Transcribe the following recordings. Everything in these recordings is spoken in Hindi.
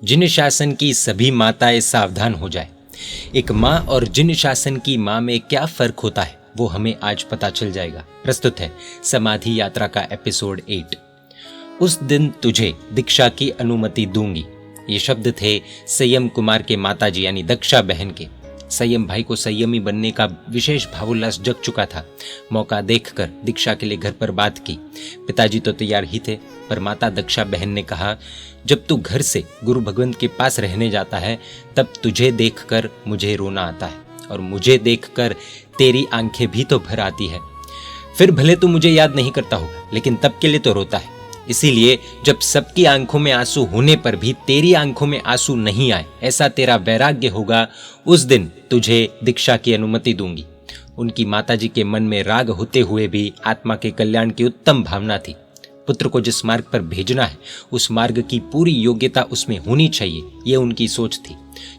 जिन शासन की सभी माताएं सावधान हो जाए। एक माँ और जिन शासन की माँ में क्या फर्क होता है वो हमें आज पता चल जाएगा। प्रस्तुत है समाधि यात्रा का एपिसोड 8। उस दिन तुझे दीक्षा की अनुमति दूंगी। ये शब्द थे संयम कुमार के माताजी यानी दक्षा बहन के। संयम भाई को संयमी बनने का विशेष भावोल्लास जग चुका था। मौका देखकर दीक्षा के लिए घर पर बात की। पिताजी तो तैयार ही थे, पर माता दक्षा बहन ने कहा, जब तू घर से गुरु भगवंत के पास रहने जाता है तब तुझे देखकर मुझे रोना आता है और मुझे देखकर तेरी आंखें भी तो भर आती है। फिर भले तू मुझे याद नहीं करता होगा, लेकिन तब के लिए तो रोता है। इसीलिए जब सबकी आंखों में आंसू होने पर भी तेरी आंखों में आंसू नहीं आए, ऐसा तेरा वैराग्य होगा, उस दिन तुझे दीक्षा की अनुमति दूंगी। उनकी माताजी के मन में राग होते हुए भी आत्मा के कल्याण की उत्तम भावना थी। पुत्र को जिस मार्ग पर भेजना है उस मार्ग की पूरी योग्यता उसमें होनी चाहिए, ये उनकी सोच थी।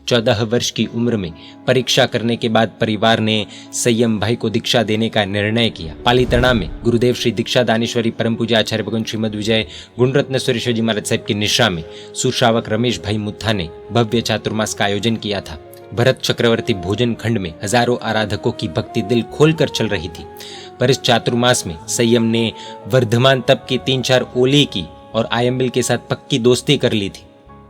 14 वर्ष की उम्र में परीक्षा करने के बाद परिवार ने संयम भाई को दीक्षा देने का निर्णय किया। पालीताना में गुरुदेव श्री दीक्षा दानेश्वरी परम पूज्य आचार्य भगवान श्रीमद विजय गुणरत्न सुरेश्वर जी महाराज साहब की निश्रा में सुश्रावक रमेश भाई मुत्था ने भव्य चातुर्मास का आयोजन किया था। भरत चक्रवर्ती भोजन खंड में हजारों आराधकों की भक्ति दिल खोलकर चल रही थी। पर इस चातुर्मास में संयम ने वर्धमान तप की 3-4 ओले की और आयम्बिल के साथ पक्की दोस्ती कर ली थी।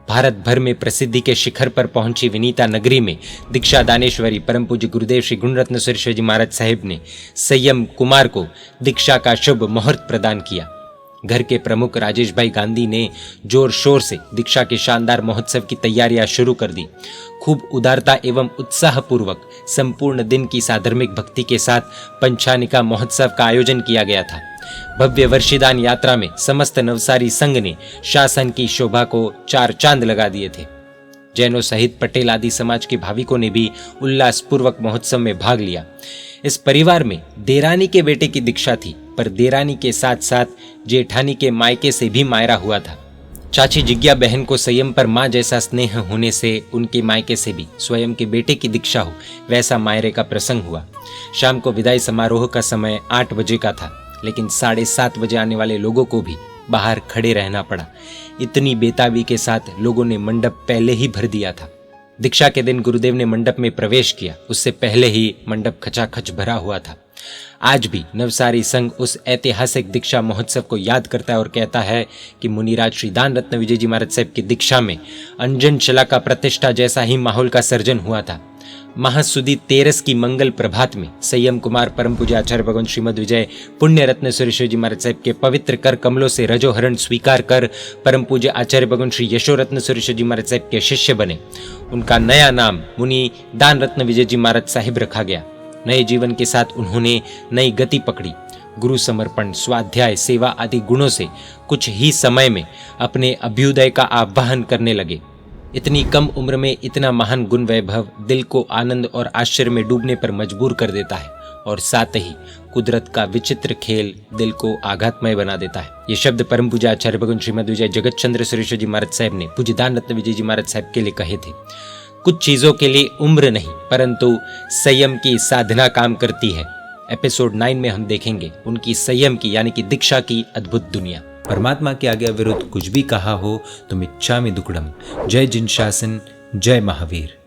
भारत भर में प्रसिद्धि के शिखर पर पहुंची विनीता नगरी में दीक्षा दानेश्वरी परम पूज्य गुरुदेव श्री गुणरत्न सुरेश्वर जी महाराज साहिब ने संयम कुमार को दीक्षा का शुभ मुहूर्त प्रदान किया। घर के प्रमुख राजेश भाई गांधी ने जोर शोर से दीक्षा के शानदार महोत्सव की तैयारियां शुरू कर दी। खूब उदारता एवं उत्साह पूर्वक संपूर्ण दिन की साधर्मिक भक्ति के साथ पंचानिका महोत्सव का आयोजन किया गया था। भव्य वर्षिदान यात्रा में समस्त नवसारी संघ ने शासन की शोभा को 4 चांद लगा दिए थे। जैनों सहित पटेल आदि समाज के भाविकों ने भी उल्लास पूर्वक महोत्सव में भाग लिया। इस परिवार में देरानी के बेटे की दीक्षा थी, पर देरानी के साथ साथ जेठानी के मायके से भी मायरा हुआ था। चाची जिज्ञा बहन को संयम पर माँ जैसा स्नेह होने से उनके मायके से भी स्वयं के बेटे की दीक्षा हो, वैसा मायरे का प्रसंग हुआ। शाम को विदाई समारोह का समय 8 बजे का था, लेकिन 7:30 बजे आने वाले लोगों को भी बाहर खड़े रहना पड़ा। इतनी बेताबी के साथ लोगों ने मंडप पहले ही भर दिया था। दीक्षा के दिन गुरुदेव ने मंडप में प्रवेश किया, उससे पहले ही मंडप खचाखच भरा हुआ था। आज भी नवसारी संघ उस ऐतिहासिक दीक्षा महोत्सव को याद करता है और कहता है कि मुनिराज श्री दान रत्न विजय जी महाराज साहब की दीक्षा में अंजन शला का प्रतिष्ठा जैसा ही माहौल का सर्जन हुआ था। महासुदी 13 की मंगल प्रभात में संयम कुमार परम पूज्य आचार्य भगवान श्रीमद विजय पुण्य रत्न सुरेश्वर जी महाराज साहब के पवित्र कर कमलों से रजोहरण स्वीकार कर परम पूज्य आचार्य भगवान श्री यशो रत्न सुरेश्वर जी महाराज साहब के शिष्य बने। उनका नया नाम मुनि दान रत्न विजय जी महाराज साहिब रखा गया। नए जीवन के साथ उन्होंने नई गति पकड़ी। गुरु समर्पण, स्वाध्याय, सेवा आदि गुणों से कुछ ही समय में अपने अभ्युदय का आह्वान करने लगे। इतनी कम उम्र में इतना महान गुण वैभव दिल को आनंद और आश्चर्य में डूबने पर मजबूर कर देता है और साथ ही कुदरत का विचित्र खेल दिल को आघातमय बना देता है। ये शब्द परम पूज्य आचार्य भगवान श्रीमद विजय जगत चंद्र सुरेश्वर जी महाराज साहब ने पूज्य दान रत्न विजय जी महाराज साहब के लिए कहे थे। कुछ चीजों के लिए उम्र नहीं परंतु संयम की साधना काम करती है। एपिसोड 9 में हम देखेंगे उनकी संयम की यानी कि दीक्षा की अद्भुत दुनिया। परमात्मा के आज्ञा विरुद्ध कुछ भी कहा हो तो मिच्छामि दुक्कडम। जय जिन शासन, जय महावीर।